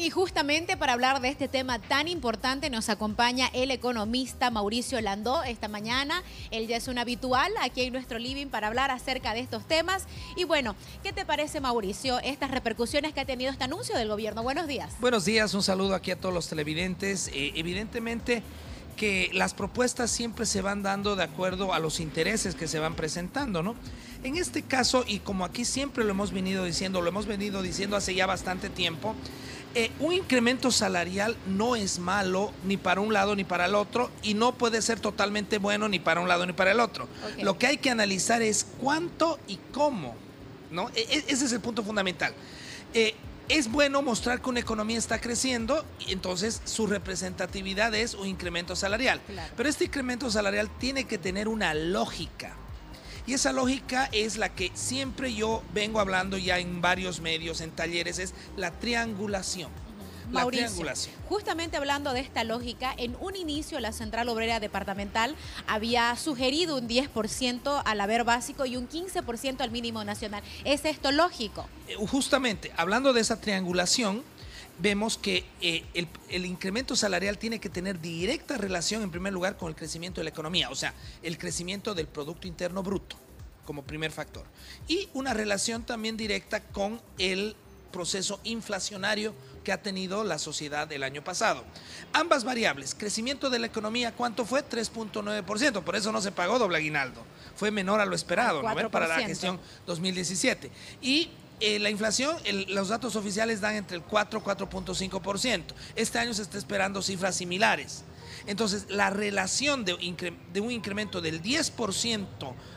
Y justamente para hablar de este tema tan importante nos acompaña el economista Mauricio Landó esta mañana. Él ya es un habitual aquí en nuestro living para hablar acerca de estos temas. Y bueno, ¿qué te parece, Mauricio, estas repercusiones que ha tenido este anuncio del gobierno? Buenos días. Buenos días, un saludo aquí a todos los televidentes. Evidentemente que las propuestas siempre se van dando de acuerdo a los intereses que se van presentando, ¿no? En este caso, y como aquí siempre lo hemos venido diciendo hace ya bastante tiempo, un incremento salarial no es malo ni para un lado ni para el otro y no puede ser totalmente bueno ni para un lado ni para el otro. Okay. Lo que hay que analizar es cuánto y cómo, ¿no? Ese es el punto fundamental. Es bueno mostrar que una economía está creciendo y entonces su representatividad es un incremento salarial. Claro. Pero este incremento salarial tiene que tener una lógica. Y esa lógica es la que siempre yo vengo hablando ya en varios medios, en talleres, es la triangulación. Mauricio, justamente hablando de esta lógica, en un inicio la Central Obrera Departamental había sugerido un 10% al haber básico y un 15% al mínimo nacional. ¿Es esto lógico? Justamente, hablando de esa triangulación, vemos que el incremento salarial tiene que tener directa relación, en primer lugar, con el crecimiento de la economía, o sea, el crecimiento del Producto Interno Bruto como primer factor. Y una relación también directa con el proceso inflacionario que ha tenido la sociedad el año pasado. Ambas variables, crecimiento de la economía, ¿cuánto fue? 3.9%, por eso no se pagó doble aguinaldo, fue menor a lo esperado, ¿no? Para la gestión 2017. Y la inflación, los datos oficiales dan entre el 4 y 4.5%. Este año se está esperando cifras similares. Entonces, la relación de un incremento del 10%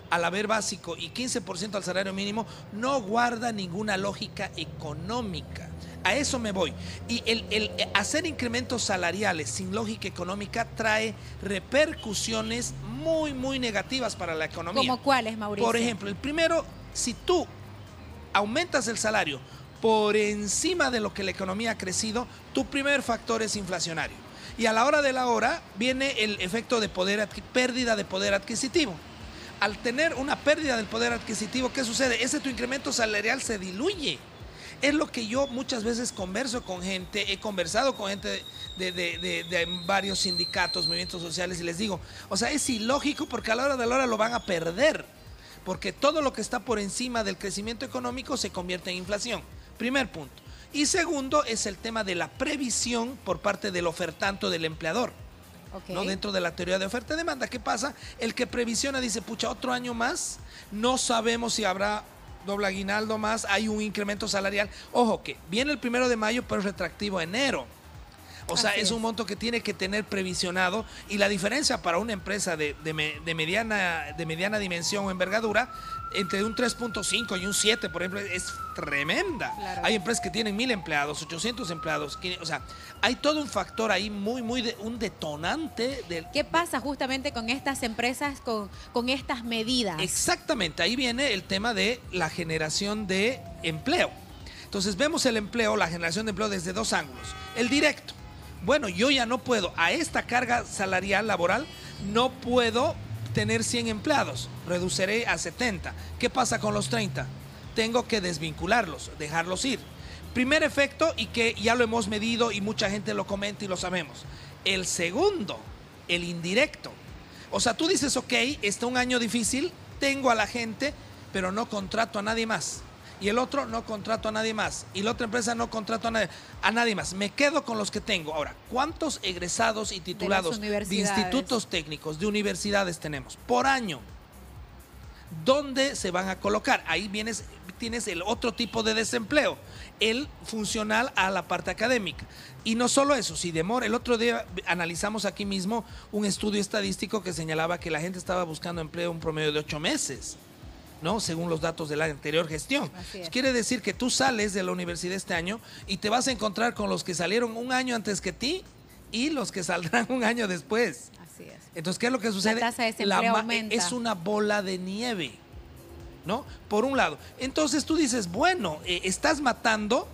al haber básico y 15% al salario mínimo no guarda ninguna lógica económica. A eso me voy. Y el hacer incrementos salariales sin lógica económica trae repercusiones muy, muy negativas para la economía. ¿Cómo cuáles, Mauricio? Por ejemplo, el primero, si tú aumentas el salario por encima de lo que la economía ha crecido, tu primer factor es inflacionario. Y a la hora de la hora viene el efecto de pérdida de poder adquisitivo. Al tener una pérdida del poder adquisitivo, ¿qué sucede? Tu incremento salarial se diluye. Es lo que yo muchas veces converso con gente, he conversado con gente de varios sindicatos, movimientos sociales, y les digo, o sea, es ilógico porque a la hora de la hora lo van a perder, porque todo lo que está por encima del crecimiento económico se convierte en inflación. Primer punto. Y segundo es el tema de la previsión por parte del ofertante, del empleador. Okay. ¿No? Dentro de la teoría de oferta y demanda, ¿qué pasa? El que previsiona dice, pucha, otro año más, no sabemos si habrá doble aguinaldo más, hay un incremento salarial. Ojo que viene el 1 de mayo, pero es retroactivo a enero. O sea, es un monto que tiene que tener previsionado, y la diferencia para una empresa de mediana dimensión o envergadura, entre un 3.5 y un 7, por ejemplo, es tremenda. Claro. Hay empresas que tienen 1,000 empleados, 800 empleados, o sea, hay todo un factor ahí un detonante. ¿Qué pasa justamente con estas empresas, con estas medidas? Exactamente, ahí viene el tema de la generación de empleo. Entonces vemos el empleo, la generación de empleo desde dos ángulos. El directo. Bueno, yo ya no puedo, a esta carga salarial laboral, no puedo tener 100 empleados, reduciré a 70. ¿Qué pasa con los 30? Tengo que desvincularlos, dejarlos ir. Primer efecto, y que ya lo hemos medido y mucha gente lo comenta y lo sabemos. El segundo, el indirecto. O sea, tú dices, ok, está un año difícil, tengo a la gente, pero no contrato a nadie más. Y el otro no contrato a nadie más, y la otra empresa no contrato a nadie más, me quedo con los que tengo. Ahora, ¿cuántos egresados y titulados de institutos técnicos, de universidades tenemos por año? ¿Dónde se van a colocar? Ahí tienes el otro tipo de desempleo, el funcional a la parte académica. Y no solo eso, si demora, el otro día analizamos aquí mismo un estudio estadístico que señalaba que la gente estaba buscando empleo un promedio de 8 meses. ¿No? Según los datos de la anterior gestión. Quiere decir que tú sales de la universidad este año y te vas a encontrar con los que salieron un año antes que ti y los que saldrán un año después. Así es. Entonces, ¿qué es lo que sucede? La tasa de desempleo aumenta. Es una bola de nieve, ¿no? Por un lado. Entonces tú dices, bueno, estás matando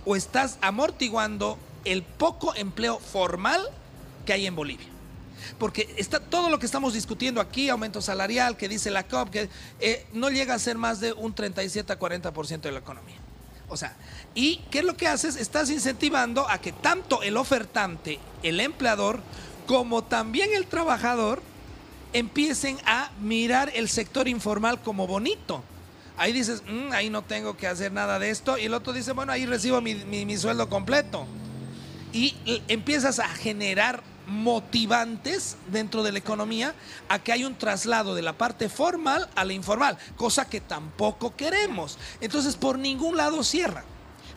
o estás amortiguando el poco empleo formal que hay en Bolivia. Porque está todo lo que estamos discutiendo aquí, aumento salarial, que dice la COP, que no llega a ser más de un 37 a 40% de la economía. O sea, ¿y qué es lo que haces? Estás incentivando a que tanto el ofertante, el empleador, como también el trabajador empiecen a mirar el sector informal como bonito. Ahí dices, ahí no tengo que hacer nada de esto. Y el otro dice, bueno, ahí recibo mi sueldo completo. Y empiezas a generar motivantes dentro de la economía a que hay un traslado de la parte formal a la informal, cosa que tampoco queremos. Entonces, por ningún lado cierra.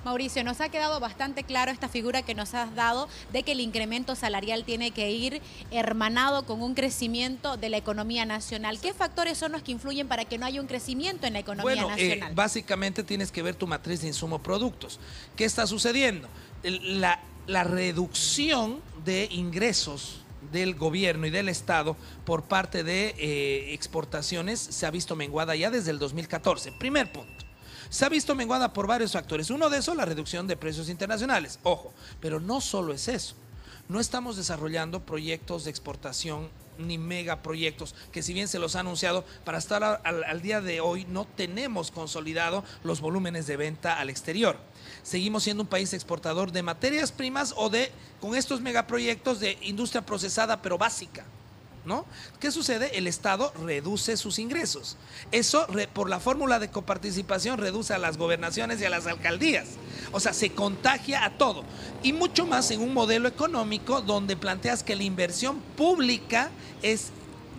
Mauricio, nos ha quedado bastante claro esta figura que nos has dado de que el incremento salarial tiene que ir hermanado con un crecimiento de la economía nacional. ¿Qué factores son los que influyen para que no haya un crecimiento en la economía nacional? Básicamente tienes que ver tu matriz de insumo-productos. ¿Qué está sucediendo? La reducción de ingresos del gobierno y del Estado por parte de exportaciones se ha visto menguada ya desde el 2014. Primer punto. Se ha visto menguada por varios factores. Uno de esos, la reducción de precios internacionales. Ojo, pero no solo es eso. No estamos desarrollando proyectos de exportación ni megaproyectos, que si bien se los ha anunciado, para estar al día de hoy no tenemos consolidado los volúmenes de venta al exterior. Seguimos siendo un país exportador de materias primas o con estos megaproyectos de industria procesada pero básica, ¿no? ¿Qué sucede? El Estado reduce sus ingresos. Eso, por la fórmula de coparticipación, reduce a las gobernaciones y a las alcaldías. O sea, se contagia a todo. Y mucho más en un modelo económico donde planteas que la inversión pública es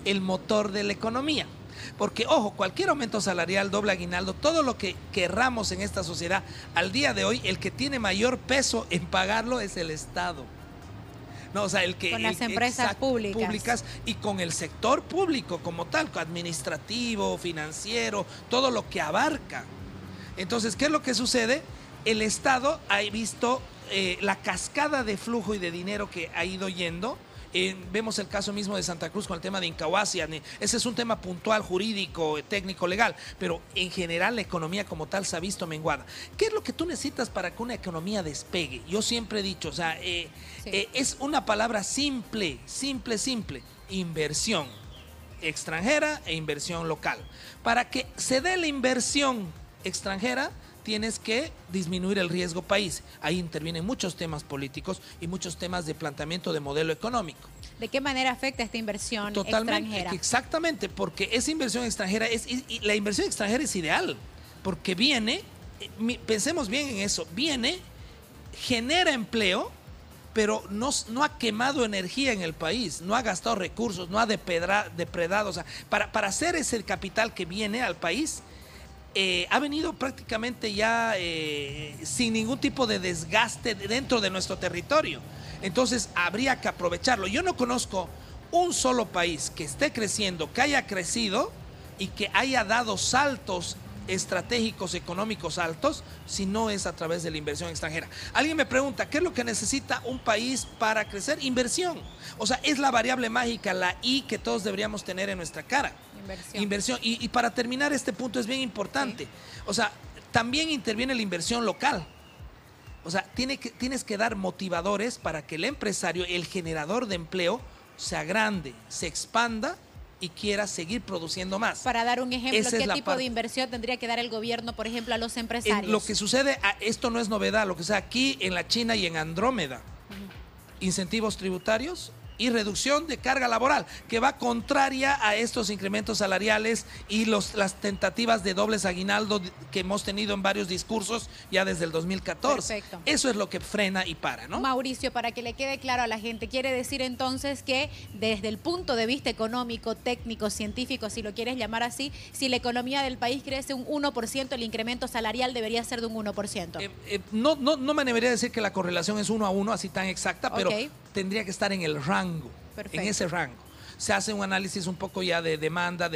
el motor de la economía. Porque, ojo, cualquier aumento salarial, doble aguinaldo, todo lo que querramos en esta sociedad, al día de hoy, el que tiene mayor peso en pagarlo es el Estado. No, o sea, con las empresas públicas y con el sector público como tal, administrativo, financiero, todo lo que abarca. Entonces, ¿qué es lo que sucede? El Estado ha visto la cascada de flujo y de dinero que ha ido yendo. Vemos el caso mismo de Santa Cruz con el tema de Incahuasi. Ese es un tema puntual, jurídico, técnico, legal, pero en general la economía como tal se ha visto menguada. ¿Qué es lo que tú necesitas para que una economía despegue? Yo siempre he dicho, o sea, es una palabra simple, inversión extranjera e inversión local. Para que se dé la inversión extranjera, tienes que disminuir el riesgo país. Ahí intervienen muchos temas políticos y muchos temas de planteamiento de modelo económico. ¿De qué manera afecta esta inversión extranjera? Exactamente, porque esa inversión extranjera y la inversión extranjera es ideal, porque viene, pensemos bien en eso, genera empleo, pero no ha quemado energía en el país, no ha gastado recursos, no ha depredado. O sea, para hacer ese capital que viene al país, ha venido prácticamente ya sin ningún tipo de desgaste dentro de nuestro territorio. Entonces habría que aprovecharlo. Yo no conozco un solo país que esté creciendo, que haya crecido y que haya dado saltos estratégicos económicos altos si no es a través de la inversión extranjera. Alguien me pregunta, ¿qué es lo que necesita un país para crecer? Inversión. O sea, es la variable mágica, la I que todos deberíamos tener en nuestra cara. Inversión. Y para terminar este punto es bien importante. Sí. O sea, también interviene la inversión local. O sea, tienes que dar motivadores para que el empresario, el generador de empleo, se agrande, se expanda y quiera seguir produciendo más. Para dar un ejemplo, ¿qué tipo de inversión tendría que dar el gobierno, por ejemplo, a los empresarios? Lo que sucede, esto no es novedad, lo que sucede aquí en la China y en Andrómeda. Incentivos tributarios y reducción de carga laboral, que va contraria a estos incrementos salariales y las tentativas de dobles aguinaldo que hemos tenido en varios discursos ya desde el 2014. Perfecto. Eso es lo que frena y para, ¿no? Mauricio, para que le quede claro a la gente, quiere decir entonces que desde el punto de vista económico, técnico, científico, si lo quieres llamar así, si la economía del país crece un 1%, el incremento salarial debería ser de un 1%. No me debería decir que la correlación es 1 a 1, así tan exacta, pero tendría que estar en el rango. Perfecto. En ese rango. Se hace un análisis un poco ya de demanda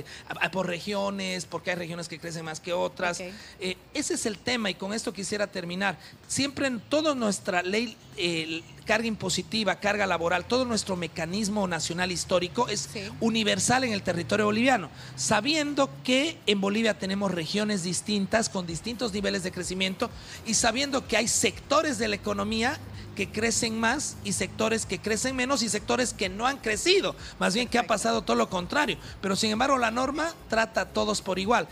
por regiones, porque hay regiones que crecen más que otras. Ese es el tema y con esto quisiera terminar. Siempre en toda nuestra ley, carga impositiva, carga laboral, todo nuestro mecanismo nacional histórico es universal en el territorio boliviano, sabiendo que en Bolivia tenemos regiones distintas con distintos niveles de crecimiento y sabiendo que hay sectores de la economía que crecen más y sectores que crecen menos y sectores que no han crecido. Más bien que ha pasado todo lo contrario. Pero sin embargo la norma trata a todos por igual.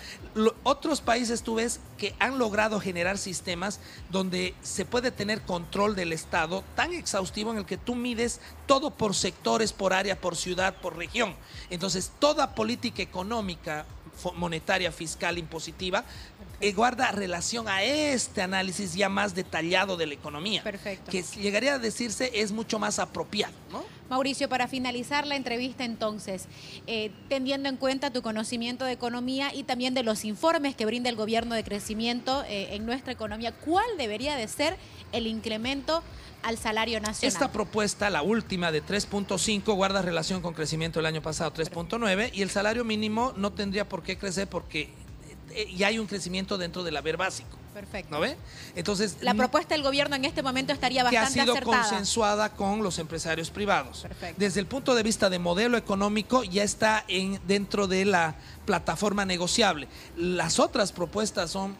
Otros países tú ves que han logrado generar sistemas donde se puede tener control del Estado tan exhaustivo en el que tú mides todo por sectores, por área, por ciudad, por región. Entonces toda política económica, monetaria, fiscal, impositiva, guarda relación a este análisis ya más detallado de la economía. Perfecto. Que llegaría a decirse es mucho más apropiado, ¿no? Mauricio, para finalizar la entrevista entonces, teniendo en cuenta tu conocimiento de economía y también de los informes que brinda el gobierno de crecimiento en nuestra economía, ¿cuál debería de ser el incremento al salario nacional? Esta propuesta, la última de 3.5, guarda relación con crecimiento del año pasado, 3.9, y el salario mínimo no tendría por qué crecer porque ya hay un crecimiento dentro del haber básico. Perfecto. ¿No ve? Entonces, la propuesta del gobierno en este momento estaría bastante que ha sido acertada. consensuada con los empresarios privados. Perfecto. Desde el punto de vista de modelo económico ya está dentro de la plataforma negociable. Las otras propuestas son...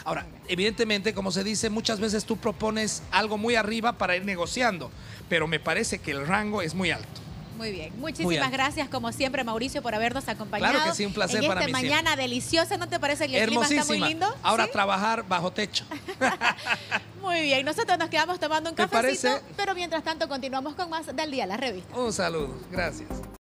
Ahora, evidentemente, como se dice, muchas veces tú propones algo muy arriba para ir negociando, pero me parece que el rango es muy alto. Muy bien. Muchísimas gracias, como siempre, Mauricio, por habernos acompañado. Claro que sí, un placer para mí. En esta mañana deliciosa, ¿no te parece que el clima está muy lindo? Ahora ¿sí? trabajar bajo techo. Muy bien. Nosotros nos quedamos tomando un cafecito, parece? pero mientras tanto continuamos con más del Día, la revista. Un saludo. Gracias.